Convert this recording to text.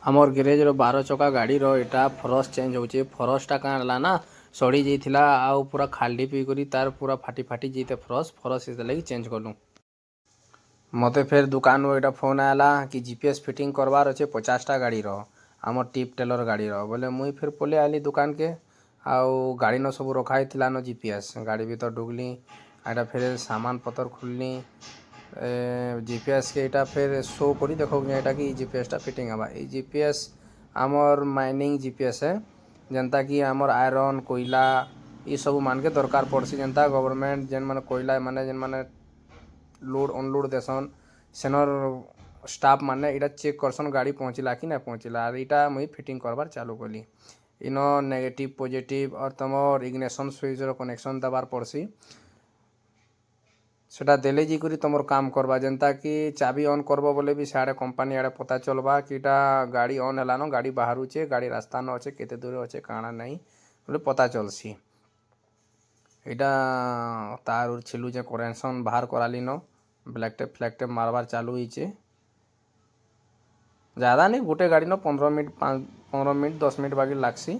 आमर गैरेज रो 12 चका गाड़ी रो एटा फरस चेंज होचे। फरसटा कां हला ना सड़ी जाइथिला आउ पूरा खाली पी करी तार पूरा फाटी फाटी जेते फरस इस लगी चेंज करलु। मते फिर दुकान रो एटा फोन आला कि जीपीएस फिटिंग करवार अच्छे 50टा गाड़ी रो आमर टिप टेलर गाड़ी रो बोले मुई फिर पले आली दुकान के आउ गाड़ी न सब रखा थिला न जीपीएस गाड़ी भीतर ढुकली एटा फिर सामान पतर खुलनी जीपीएस के एटा फिर शो करी देखो एटा कि जीपीएस टा फिटिंग हवा। ई जीपीएस आमर माइनिंग जीपीएस है जनता कि आमर आयरन कोयला ये सब मान के दरकार पड़सी जनता गवर्नमेंट जेन माने कोयला माने जेन माने लोड अनलोड देसन सेनर स्टाफ माने इटा चेक करसन गाड़ी पहुँचला कि ना पहुँचला और इटा मुई फिटिंग करबार चालू कली। इनो नेगेटिव पॉजिटिव और तमर इग्निशन स्विच रो कनेक्शन दबार पड़सी सेटा देले जी करी तमर काम करबा जनता कि चाबी ऑन करबो बोले भी साड़े कंपनी आड़े पता चलबा कि इटा गाड़ी ऑन हला न गाड़ी बाहर छे गाड़ी रास्ता न अच्छे केते दूर अच्छे काଣା नहीं बोले पता चलसी। इटा तार उर छिलू जे कनेक्शन बाहर कराली न ब्लैक टेप फ्लैग टेप मारबार चालू होइचे। ज़्यादा नहीं गोटे गाड़ी न 15 मिनट 10 मिनट बाकी लागसी।